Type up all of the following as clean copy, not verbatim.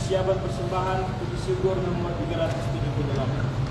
persiapan persembahan puji syukur nomor 378.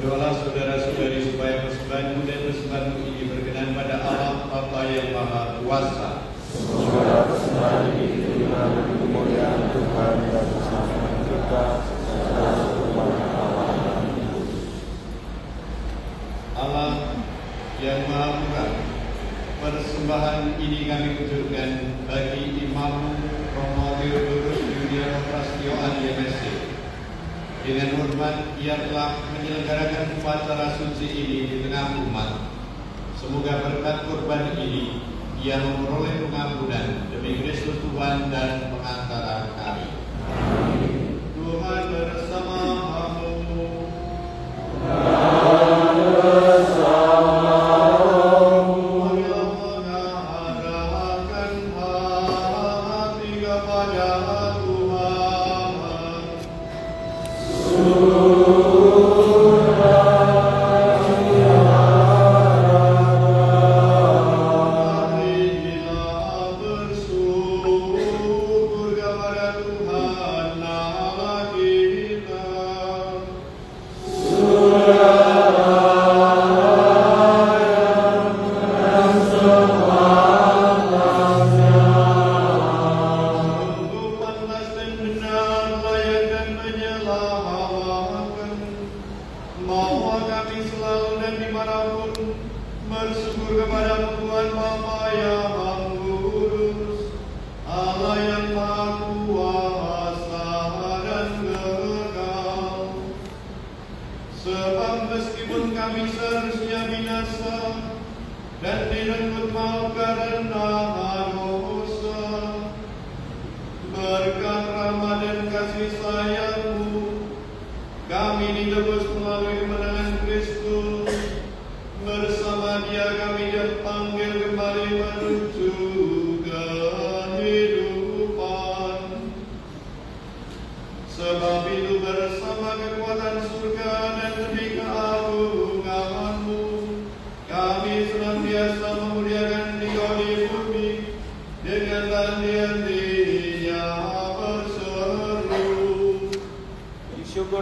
Berdoalah saudara-saudari supaya persembahanmu dan persembahanmu ini berkenan pada Allah Bapa yang Maha Kuasa. Semoga persembahan ini diterima dengan kemuliaan Tuhan dan keselamatan kita serta kepada Allah. Allah yang Maha Murah, persembahan ini kami ucapkan bagi Imam Romo Theodorus Juliano Prastio ADMSC. Dengan hormat ia telah menyelenggarakan upacara suci ini di tengah umat. Semoga berkat kurban ini ia memperoleh pengampunan demi Kristus Tuhan dan pengantara kami. Tuhan bersamamu. Bersama Dia kami dipanggil kembali menuju ke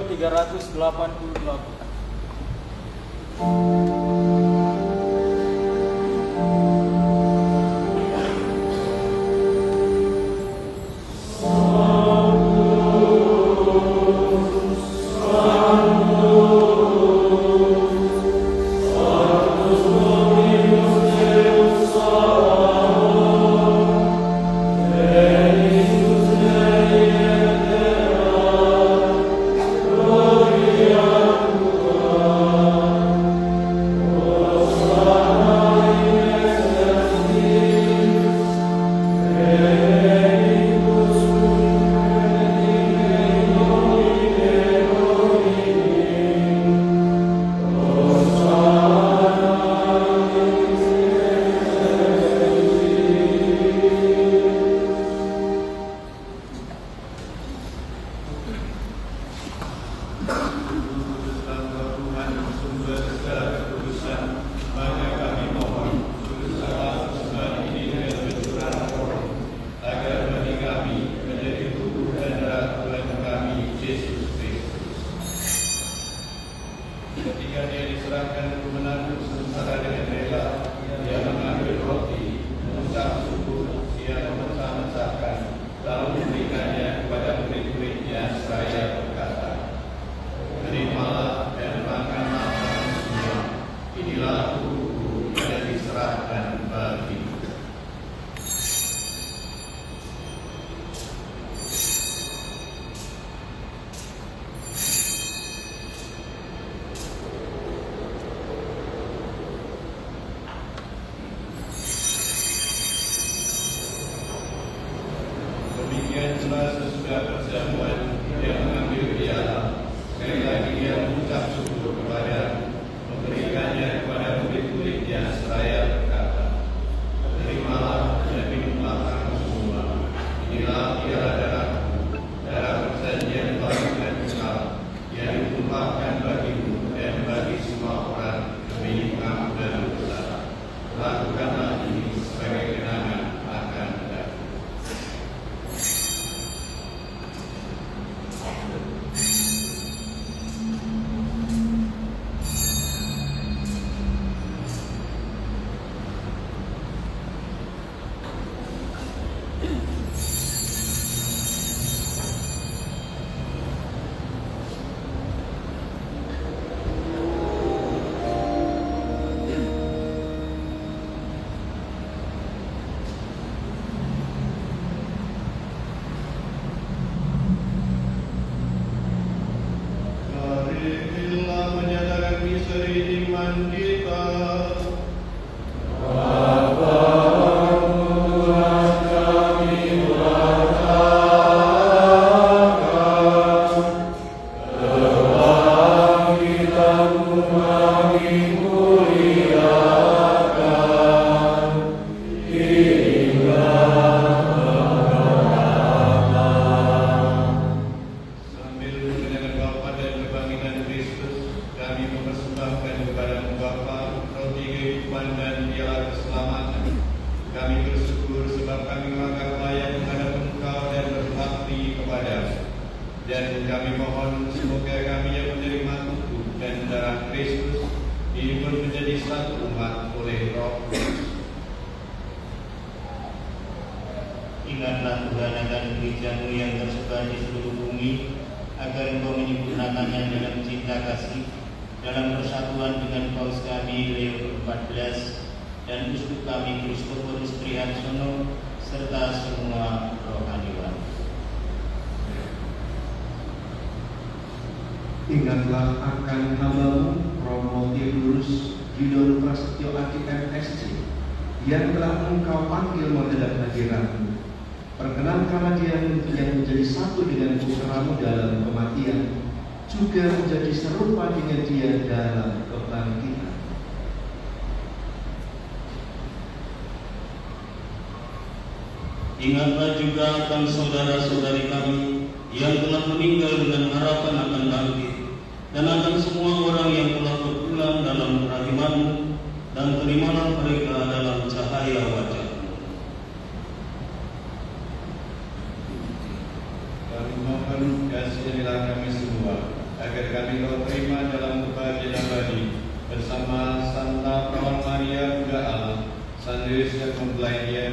388. Setelah sesudah perjamuan, dia mengambil piala. Sekali lagi dia mengucap syukur kepada, memberikannya kepada murid-muridnya seraya berkata, terimalah dan minumlah kamu semua. Inilah piala darahku, darah perjanjian baru dan kekal, yang ditumpahkan bagimu dan bagi semua orang demi kamu dan dosa. Lakukanlah ini sebagai kenangan akan aku. Marilah menyatakan misteri iman kita. Sambil mendengar Bapa dan kebangkitan Kristus, kami mempersembahkan kepada-Mu Bapa roti kehidupan dan piala keselamatan. Kami bersyukur sebab kami menganggap layak menghadap Engkau dan berbakti kepada-Mu. Dan kami mohon semoga kami yang menerima tubuh dan darah Kristus ini pun menjadi satu umat oleh Roh Kudus. Ingatlah Tuhan akan gereja-Mu yang tersebar di seluruh bumi, agar Engkau menyempurnakannya dalam cinta kasih, dalam persatuan dengan Paus kami Leo ke-14 dan uskup kami Kristoforus Trihansono serta semua rohaniwan. Ingatlah akan hamba-Mu Romo Theodorus Gideon Prasetyo Adi MSc yang telah Engkau panggil menghadap hadirat-Mu. Perkenankanlah dia yang menjadi satu dengan putra-Mu dalam kematian, juga menjadi serupa dengan dia dalam kebangkitan. Ingatlah juga akan saudara-saudari kami yang telah meninggal dengan harapan akan bangkit, dan akan semua orang yang telah berpulang dalam kerahiman-Mu, dan terimalah mereka dalam cahaya wajah-Mu. Kami mohon kasihanilah kami semua, agar kami kau terima dalam kebahagiaan abadi bersama Santa Perawan Maria Bunda Allah, Santo Yosef mempelai dia,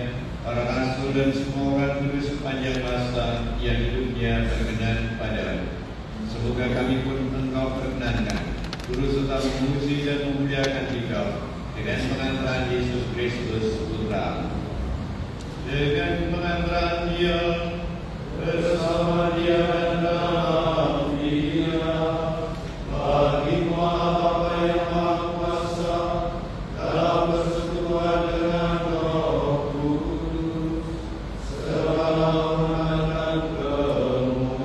para rasul dan semua orang kudus sepanjang masa yang hidupnya berkenan padamu. Semoga kami pun engkau perkenankan terus tetap memuji dan memuliakan Engkau dengan pengantaran Yesus Kristus Putra. Dengan pengantaran Dia bersama Dia dan dalam Dia, bagi Maha Bapa yang Maha Kuasa dalam persekutuan dengan Roh Kudus, segala hormat dan kemuliaan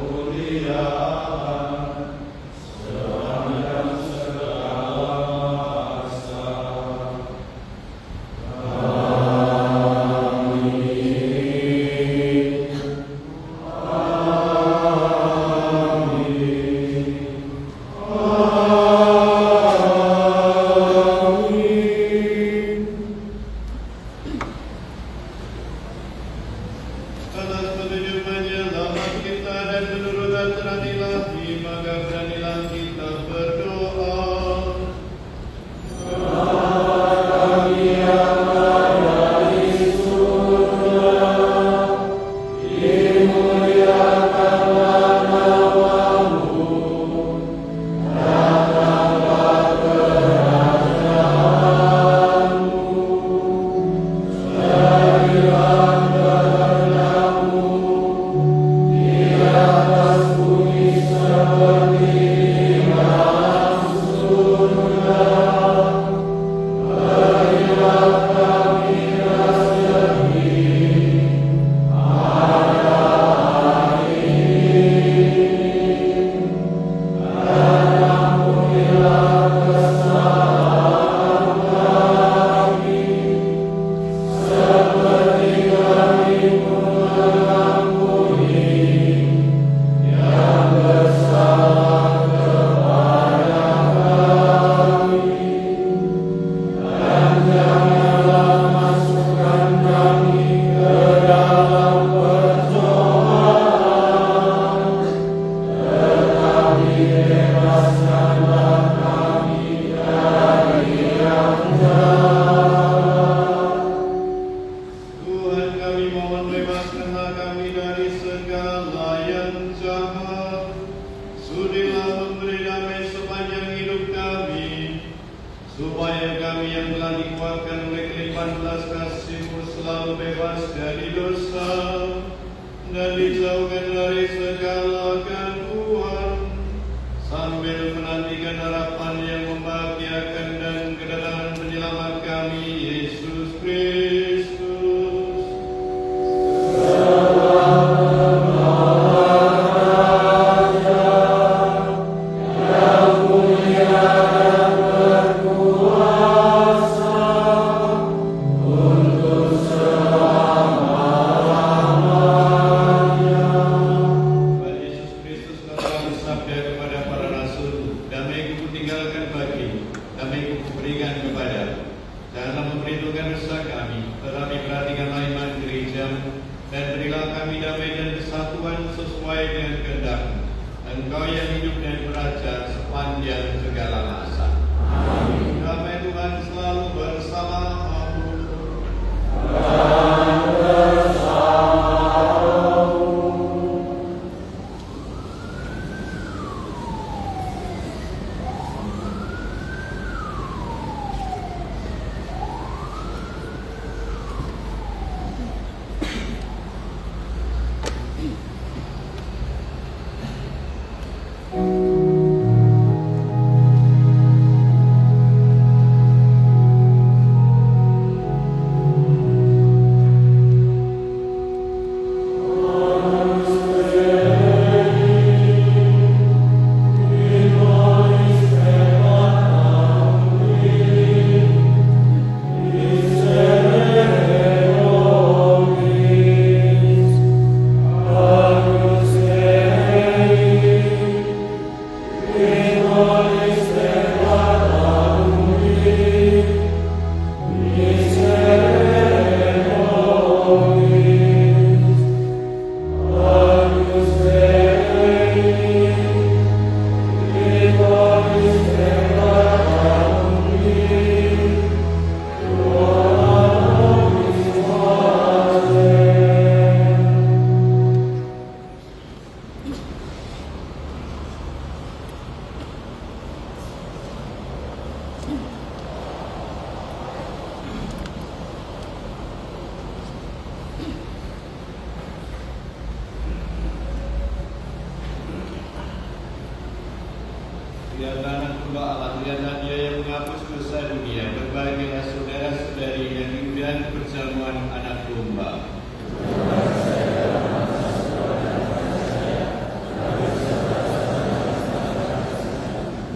Biarlah anak domba Allah, lihatlah Dia yang menghapus dosa dunia. Berbahagialah saudara-saudari yang diundang perjamuan anak domba.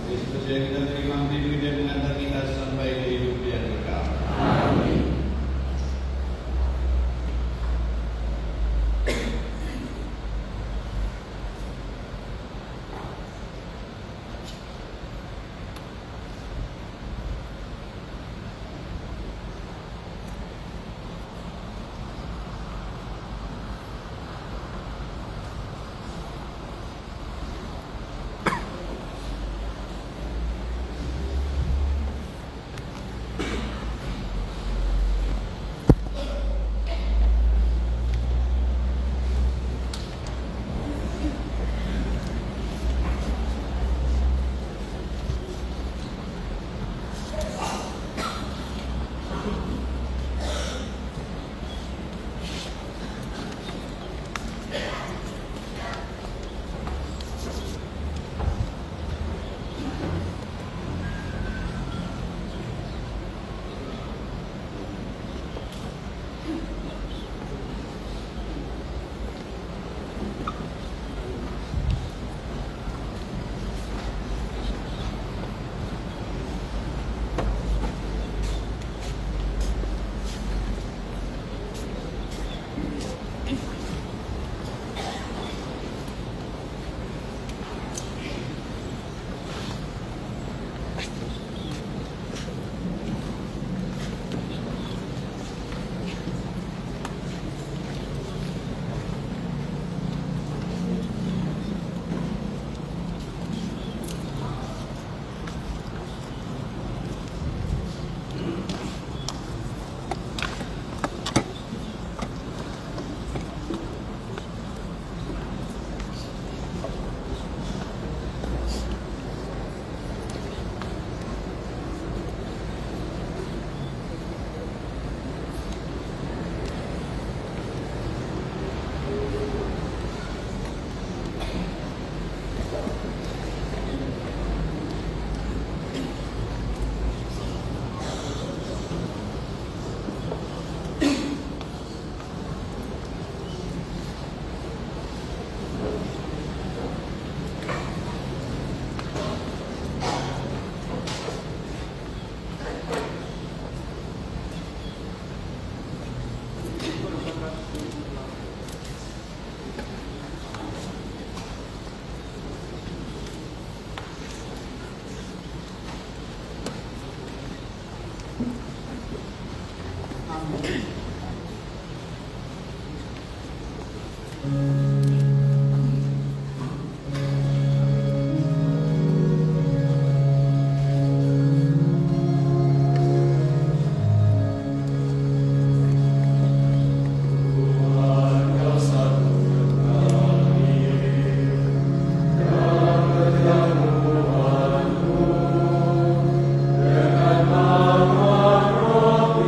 Kristus yang kita terima hidup dan mengantar kita sampai ke hidup yang kekal. Amin. Dengan nama Roh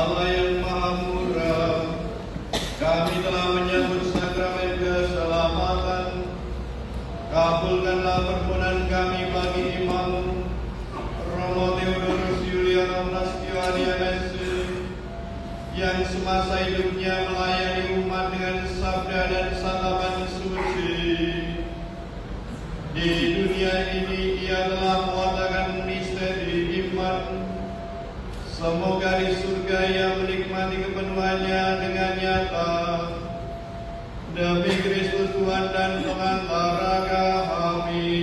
Allah yang Maha Murah, kami telah menyambut sakramen keselamatan. Kabulkanlah permohonan kami bagi Imam Romo Theodorus Julianus Nastio Adiamese yang semasa hidupnya melayani umat dengan sabda dan santapan suci. Di dunia ini ia telah mewatakan misteri iman. Semoga di surga ia menikmati kepenuhannya dengan nyata. Demi Kristus Tuhan dan pengantara kami.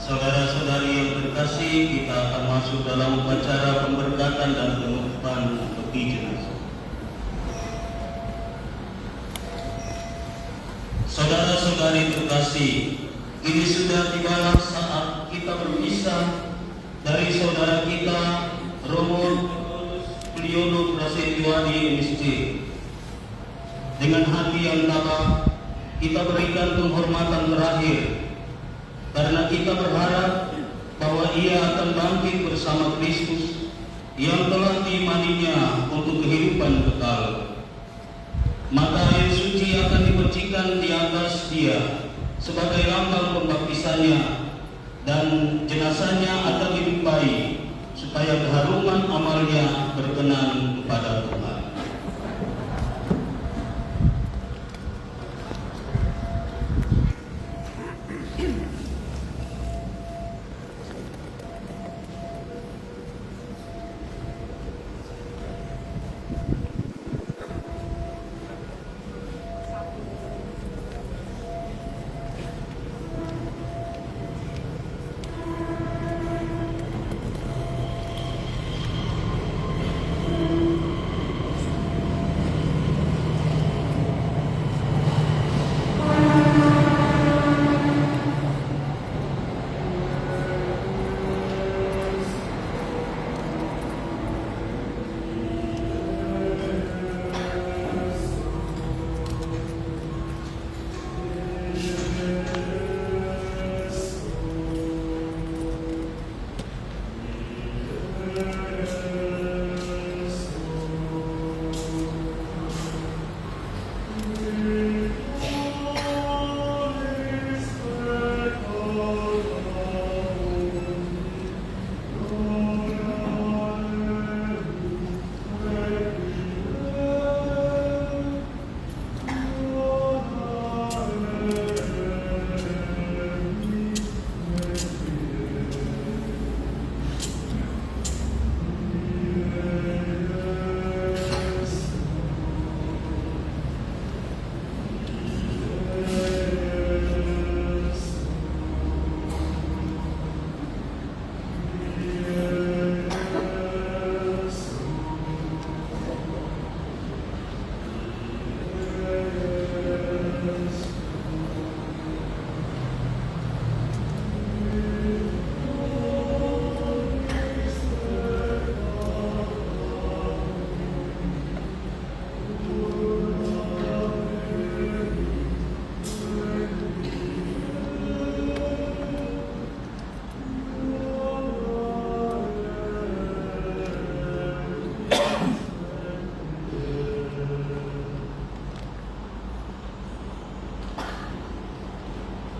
Saudara-saudari yang terkasih, kita akan masuk dalam upacara pemberkatan dan penutupan peti jenazah. Saudara-saudari terkasih, ini sudah tibalah saat kita berpisah dari saudara kita Romo Pliono Prasetyo Adi MSc. Dengan hati yang tabah, kita berikan penghormatan terakhir karena kita berharap bahwa ia akan bangkit bersama Kristus yang telah diimaninya untuk kehidupan kekal. Maka air suci akan dipercikan di atas dia sebagai lambang pembaptisannya, dan jenazahnya akan ditumpahi supaya keharuman amalnya berkenan kepada Tuhan.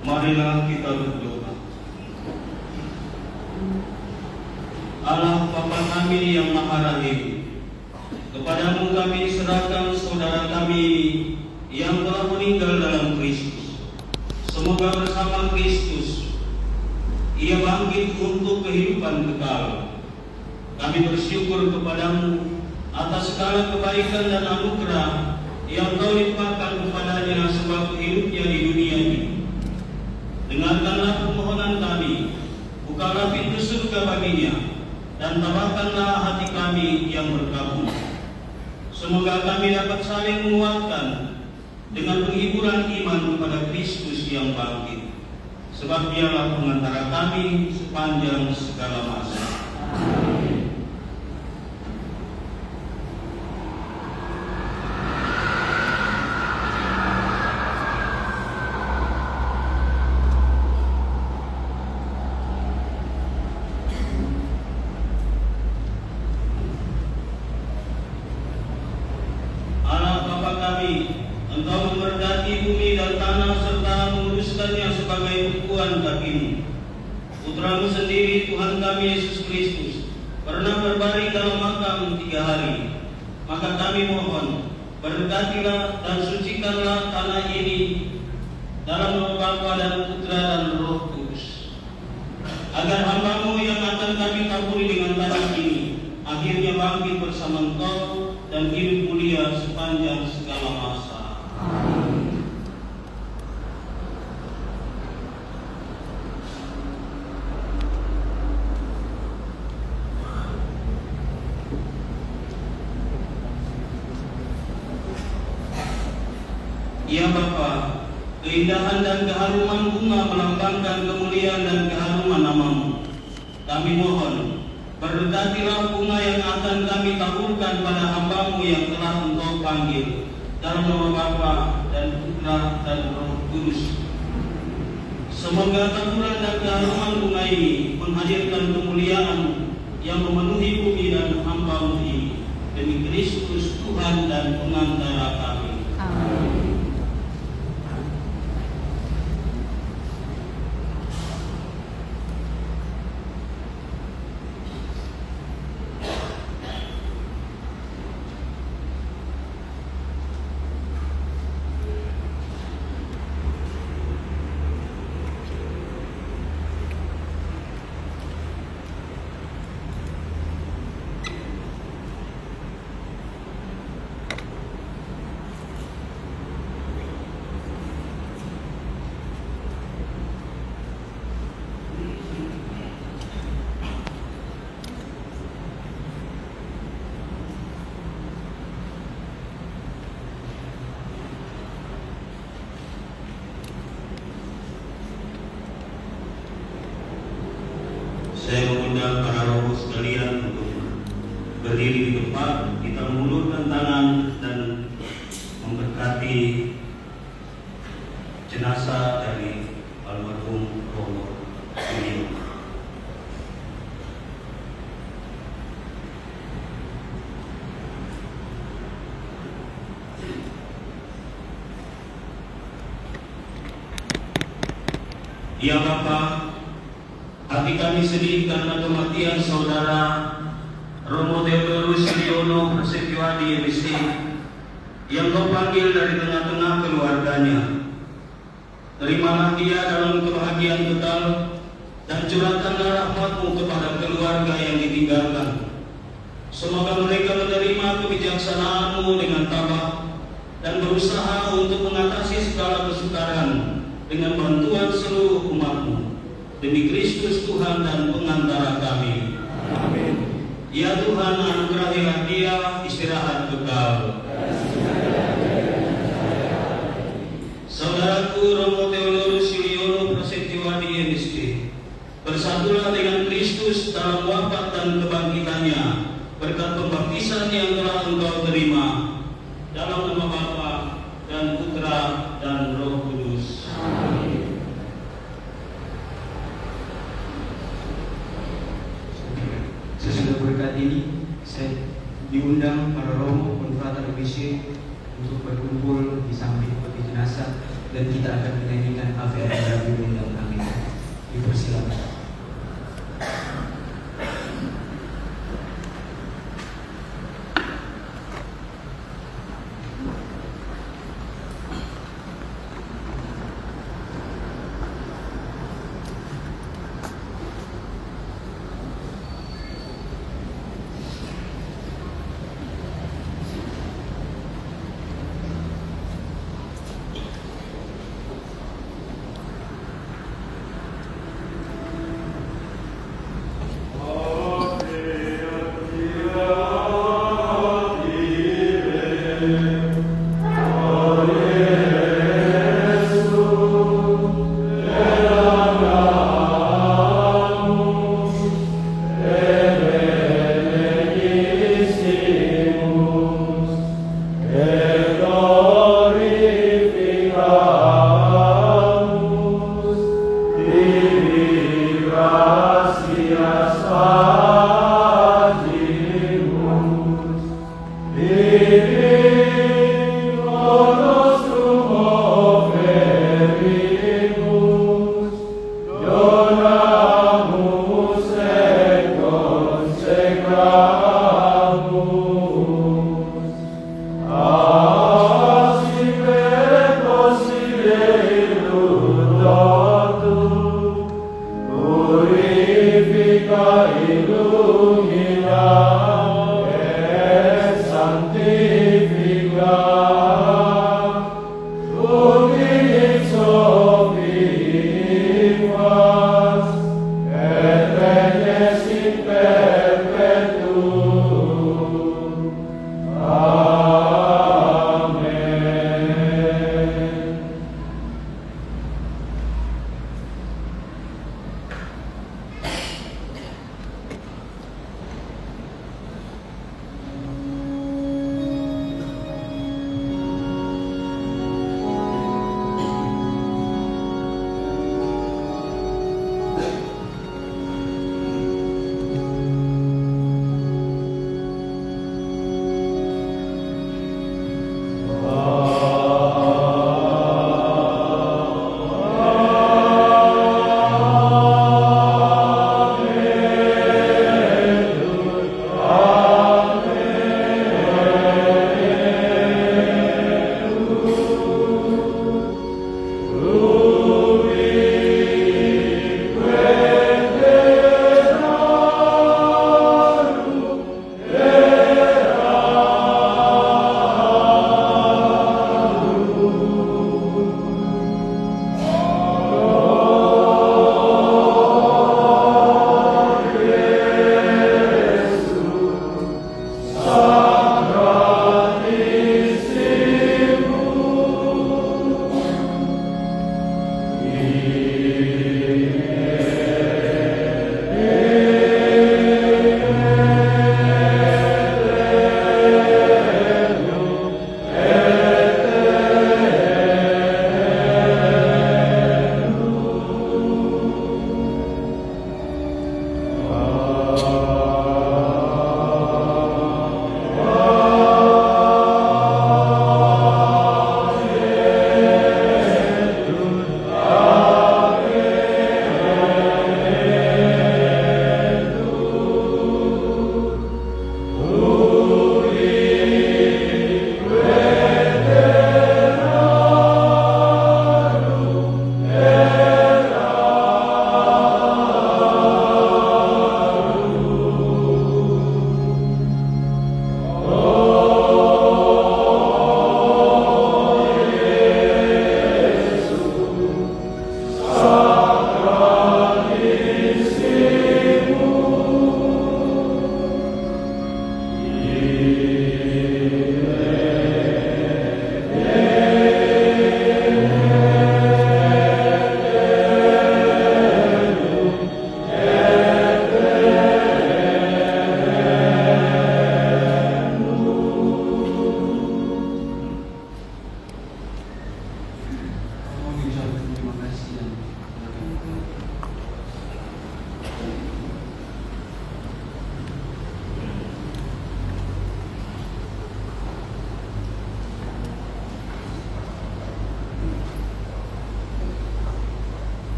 Marilah kita berdoa. Allah Bapa kami yang Maha Rahim, kepadamu kami serahkan saudara kami yang telah meninggal dalam Kristus. Semoga bersama Kristus ia bangkit untuk kehidupan kekal. Kami bersyukur kepadamu atas segala kebaikan dan anugerah yang Kau limpahkan kepadanya sebab hidupnya di dunia ini. Dengarkanlah permohonan kami, bukalah pintu surga baginya, dan tabahkanlah hati kami yang berkabung. Semoga kami dapat saling menguatkan dengan penghiburan iman kepada Kristus yang bangkit, sebab Dialah pengantara kami sepanjang segala masa. Engkau memberkati bumi dan tanah serta menguruskannya sebagai pekuan kakimu. Putramu sendiri, Tuhan kami Yesus Kristus, pernah berbaring dalam makam 3 hari. Maka kami mohon, berkatilah dan sucikanlah tanah ini dalam nama Bapa dan Putra dan Roh Kudus, agar hamba-Mu yang akan kami taburi dengan tanah ini akhirnya bangkit bersama Engkau dan hidup mulia sepanjang segala masa. Ya Bapa, keindahan dan keharuman bunga melambangkan kemuliaan dan keharuman nama-Mu. Kami mohon, berkatilah bunga yang akan kami taburkan pada hamba-Mu yang telah Engkau panggil, dalam nama Bapa dan Putra dan Roh Kudus. Semoga taburan dan keharuman bunga ini menghadirkan kemuliaan yang memenuhi bumi dan hamba-Mu ini, demi Kristus Tuhan dan pengantara kami. Amin. Saya mengundang para roh sekalian untuk berdiri di tempat, kita mengulurkan tangan dan memberkati jenazah dari almarhum Romo ini. Ya Bapa, hati kami sedih karena kematian saudara Romo Theodorus Siliono Prasetyo Adi MSc yang Kau panggil dari tengah-tengah keluarganya. Terimalah dia dalam kebahagiaan kekal dan curahkanlah rahmat-Mu kepada keluarga yang ditinggalkan. Semoga mereka menerima kebijaksanaan-Mu dengan tabah dan berusaha untuk mengatasi segala kesukaran dengan bantuan seluruh umat-Mu, demi Kristus Tuhan dan pengantara kami. Amin. Ya Tuhan, anugerahilah dia istirahat kekal. Saudaraku Romo Theodorus Siliono Prasetyo Adi MSc, bersatulah dengan Kristus dalam wafat dan kebangkitannya berkat pembaptisan yang telah engkau terima, dalam nama Bapa dan Putra dan Roh Kudus. Amin. Sesudah berkat ini, saya diundang para romo konfrater MSc untuk berkumpul di samping peti jenazah dan kita akan menyanyikan Ave Maria diundang kami. Dipersilakan.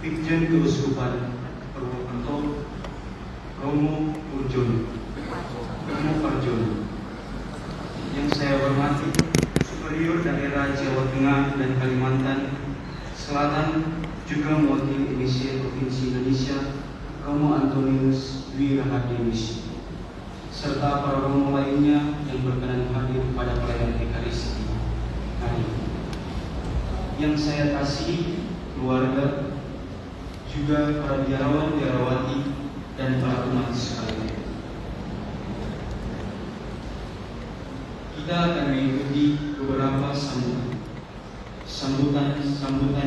Brigjen Keuskupan Purwokerto Romo Parjono. Yang saya hormati Superior Daerah Jawa Tengah dan Kalimantan Selatan, juga mewakili Indonesia Provinsi Indonesia Romo Antonius Dwi Rahadiwisi, serta para romo lainnya yang berkenan hadir pada pelayanan Ekaristi hari ini. Yang saya kasihi keluarga, juga para biarawan biarawati dan para umat sekalian. Kita akan mengikuti beberapa sambutan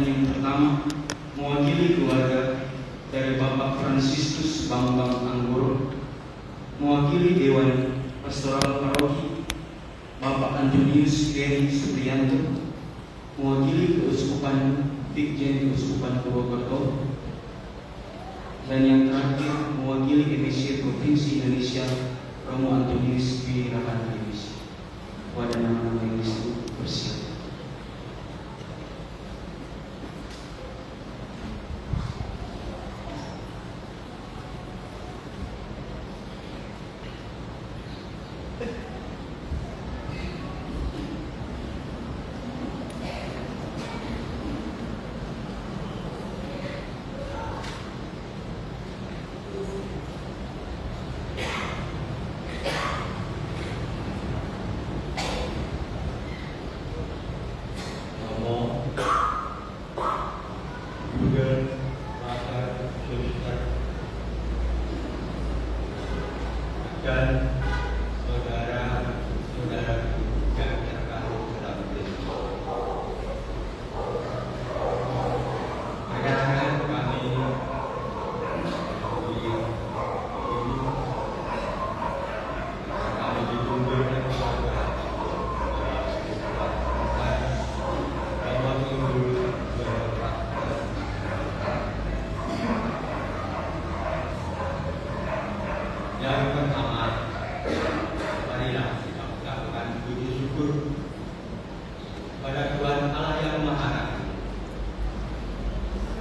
yang pertama mewakili keluarga dari Bapak Fransiskus Bambang Anggoro, mewakili Dewan Pastoral Paroki Bapak Antonius Geri Supriyanto, mewakili Keuskupan Ditjen Keuskupan Purwokerto, dan yang terakhir mewakili DPC Provinsi Indonesia Romo Antonius Wirahan Divisi. Pada nama-nama yang disebut bersiap. dan saudara-saudara yang terkandung dalam Kristus. Ayahnya kami ditunggu dan yang pertama, marilah kita lakukan puji syukur pada Tuhan Allah yang Maha Kasih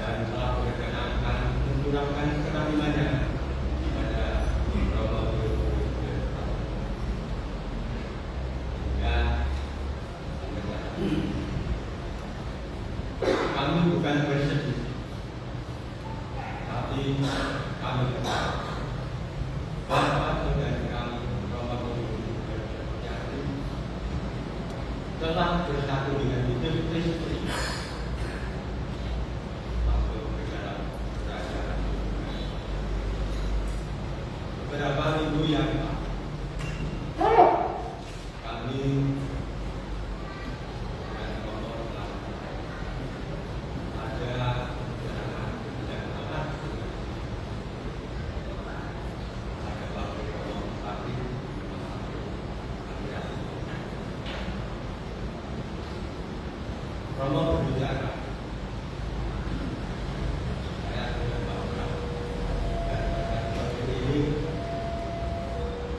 dan telah berkenankan mencurahkan kerahimannya kepada Romo ya, kami bukan bersedih, tapi kami Bapak dan kami Romo telah bersatu dengan hidup Kristus masuk ke dalam kerajaan. Beberapa minggu yang lalu kami dan Romo ada perjalanan yang amat Romo berbicara, saya sudah bangga dan seperti ini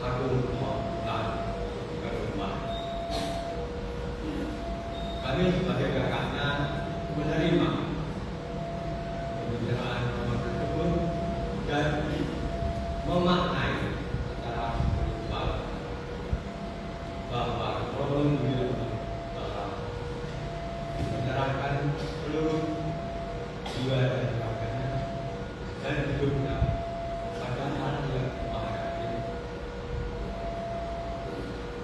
aku mau pulang ke rumah. Kami sebagai kakaknya menerima pembicaraan Romo tersebut dan memaknai secara spiritual bahwa Romo menyerahkan seluruh jiwa dan raganya dan hidupnya pada hal yang Maha Kasih.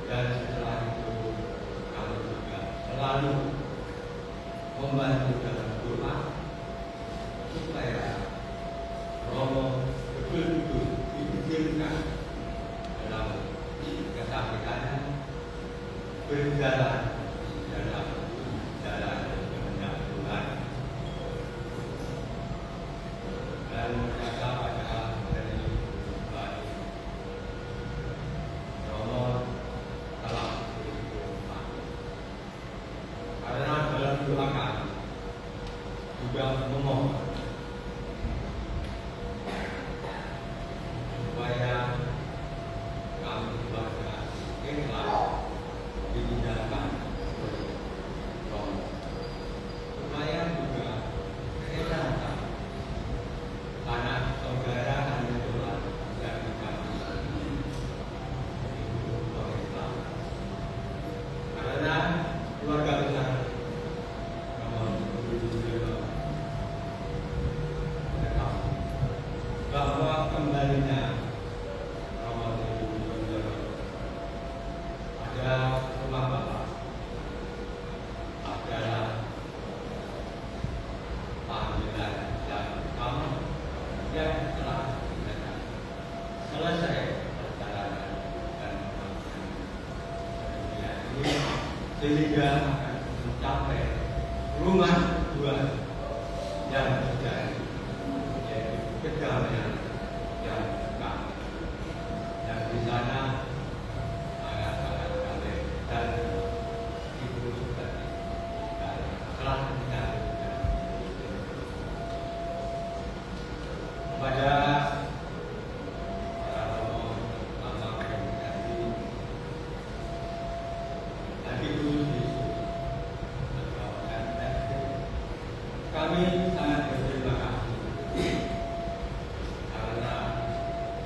Dan setelah itu kami juga selalu membantu dalam doa supaya Romo betul-betul dipikirkan dalam kesakitannya berjalan dalam jalan kehendak Tuhan dan ternyata pada hari baik Romo telah berdoa karena dalam doa kami juga memohon supaya kami keluarga ikhlas ditinggalkan supaya juga kesehatan anak saudara dan Tuhan yang dikasihi Islam. Karena keluarga besar bahwa kembalinya Romo ada rumah Bapak adalah panggilan yang utama yang telah selesai perjalanan dan dunia ini sehingga akan mencapai rumah Tuhan yang terjadi yaitu kedamaian yang kekal yang di sana sangat damai dan ibu sudah kepada para romo, mama kami Hati Tuhan Yesus, kami sangat berterima kasih karena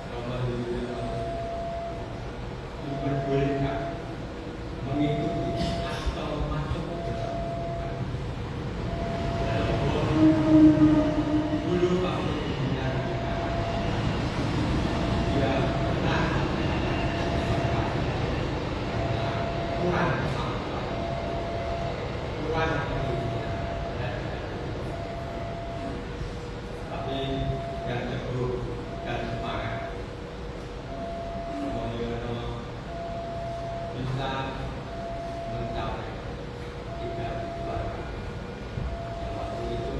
Romo Yudhoyono diperbolehkan mengikuti atau masuk ke dalam bulu pabrik minyak dia pernah kurang sampah, kurang pendidikan, tapi yang teguh dan semangat Romo Yudhoyono bisa mencapai 3 keluarga. Yang waktu itu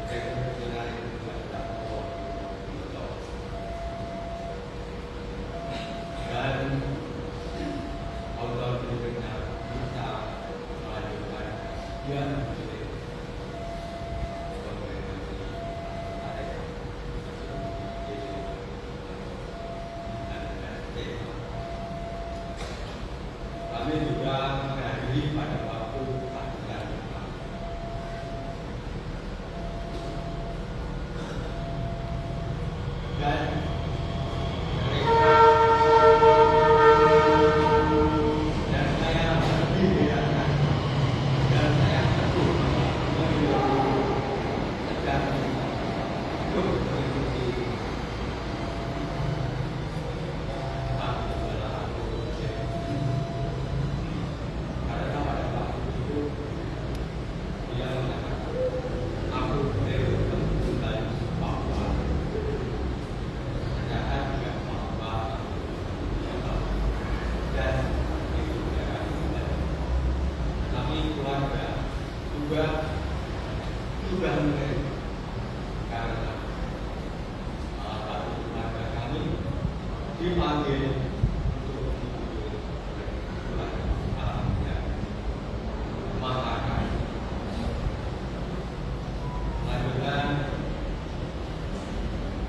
Direktur juga tidak mau dan Allah diberinya bisa melanjutkan dia menjadi kami juga menghadiri pada waktu tahlilan dan saya lebih bedakan dan saya teguh dan untuk mengikuti karena pada waktu itu dia mengatakan aku perlu kembali Papua. Ternyata juga Papua dan itu dia kembali. Kami keluarga juga sudah menerima karena salah satu keluarga kami dipanggil untuk mengikuti keluarga alamnya Mahakam. Lanjutkan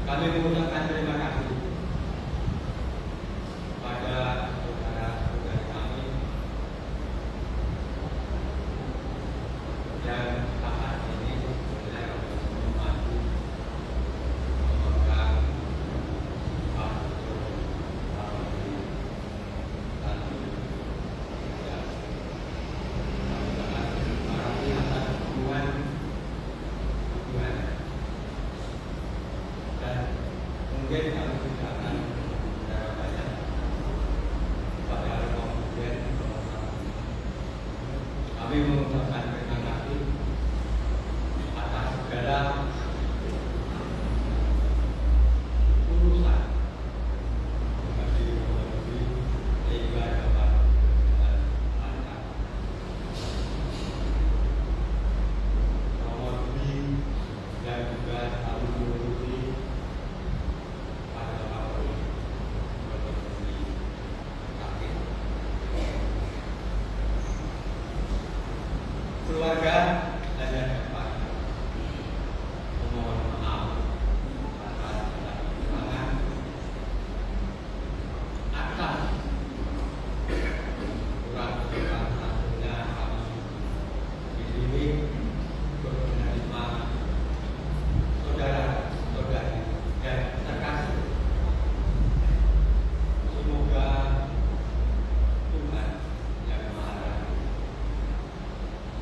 kami mengucapkan terima kasih pada saudara-saudari kami yang saat ini sedang membantu memegang dan mungkin kami tidak akan bicara banyak pada kemudian kami mengucapkan terima kasih atas segala urusan bagi ekonomi sehingga dapat dan lancar. Romo Budi dan juga selalu mengurusi pada waktu berkondisi sakit. Keluarga hanya dapat memohon maaf atas segala kekurangan atas kurang satunya kami di sini untuk menerima saudara-saudari dan terkasih. Semoga Tuhan yang Maha Rahman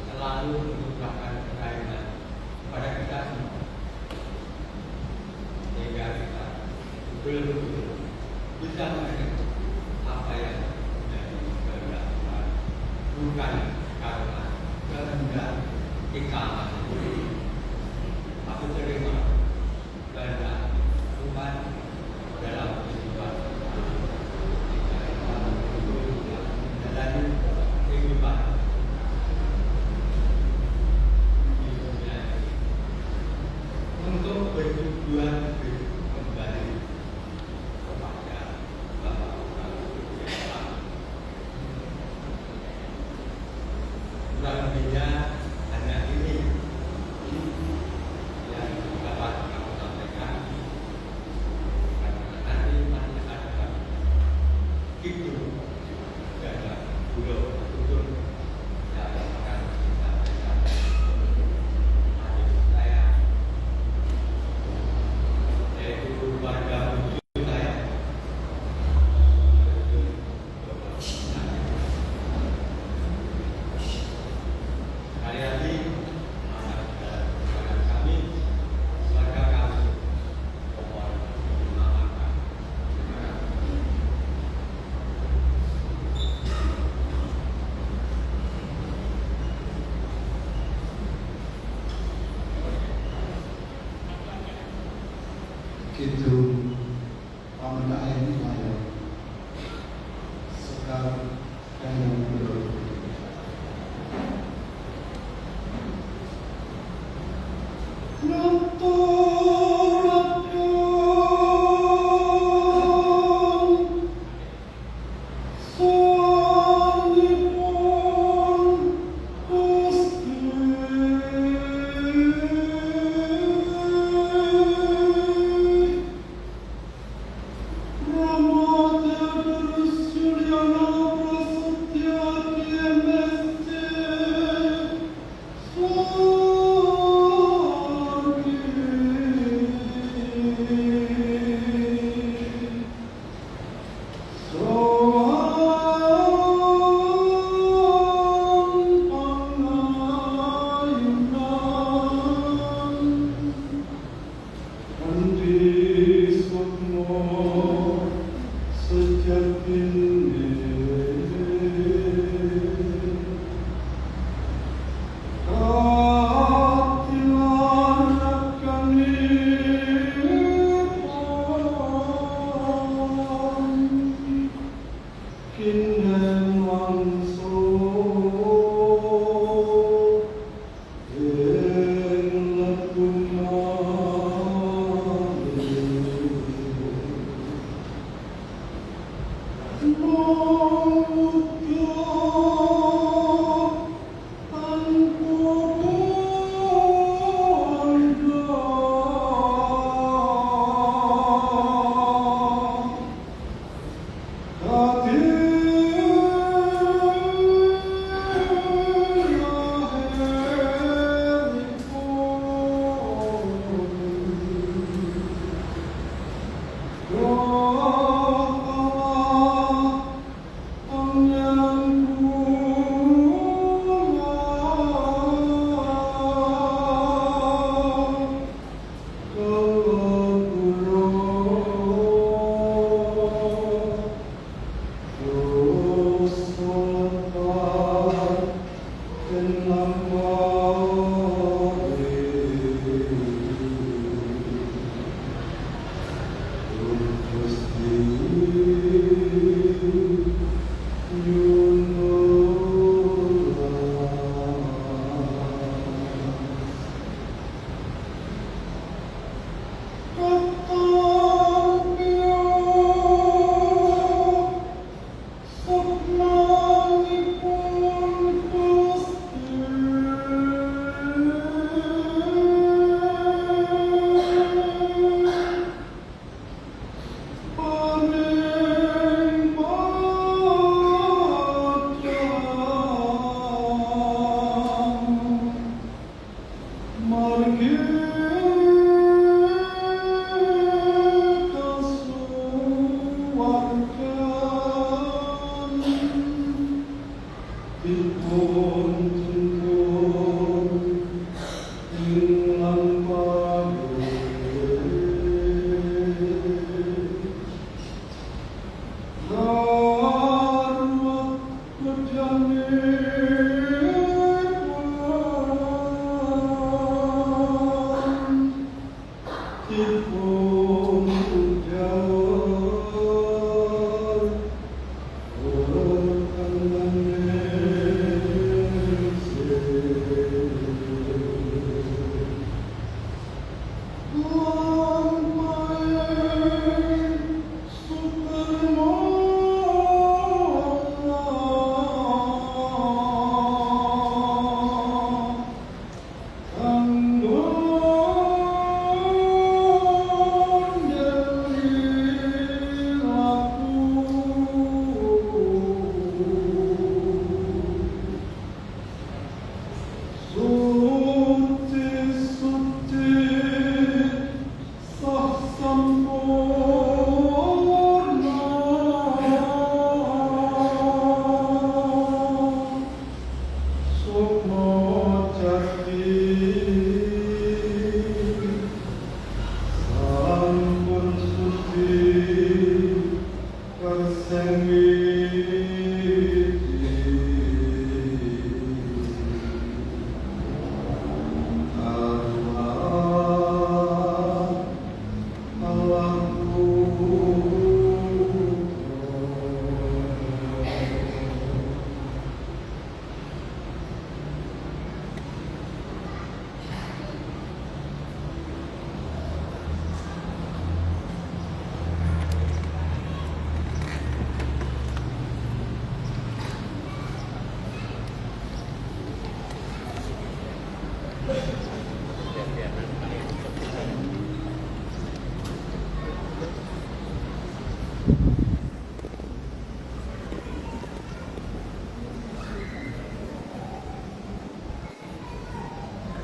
selalu mencurahkan kekayaan kepada kita semua sehingga kita betul-betul bisa mengerti apa yang menjadi kehendak Tuhan, bukan karena kehendak kita sendiri. Aku terima kehendak Tuhan dalam kehidupan kita dalam kehidupan di dunia ini untuk bertujuan kembali kepada Bapa yang Esa. Kurang lebihnya hanya ini Kidung Pamekayan Mayor Sekar Dayang Bro.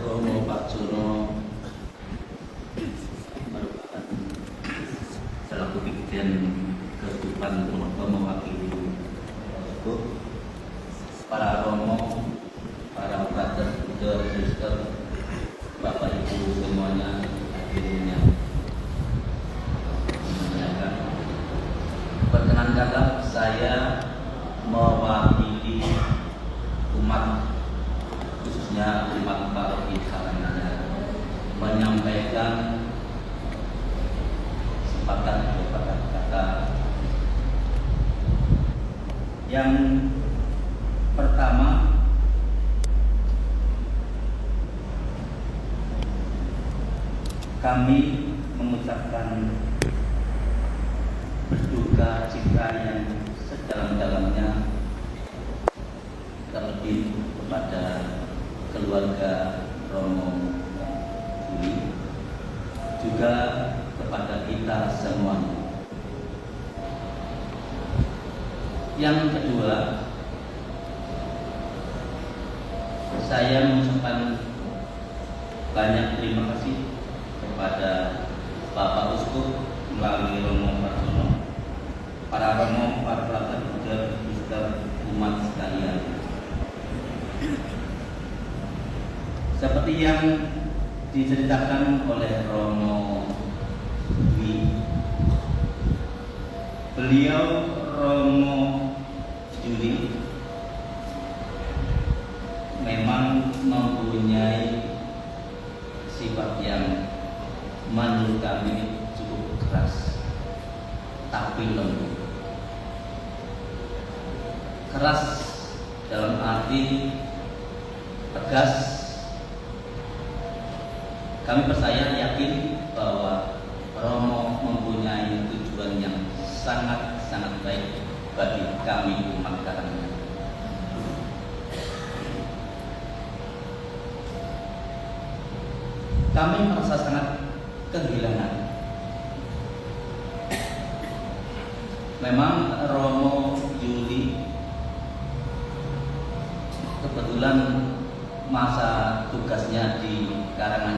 Romo Paksono merupakan selaku Brigjen Ketupan mewakili para Romo, para brother, sister, Bapak Ibu semuanya hadirinnya. Perkenankanlah saya mewakili umat, khususnya umat paroki Karanganyar, menyampaikan sepatah kata. Yang pertama, kami mengucapkan berduka cita yang sedalam-dalamnya terlebih kepada keluarga Romo Juli, juga kepada kita semuanya. Yang kedua, saya mengucapkan banyak terima kasih kepada Bapak Uskup melalui Romo Paksono, para Romo, para brother, sister, umat sekalian. Seperti yang diceritakan oleh Romo Dwi, beliau Romo Juli memang mempunyai sifat yang menurut kami cukup keras, tapi lembut. Keras dalam arti tegas. Kami percaya, yakin bahwa Romo mempunyai tujuan yang sangat-sangat baik bagi kami umat Karanganyar. Kami merasa sangat kehilangan. Memang Romo Juli kebetulan masa tugasnya di Karanganyar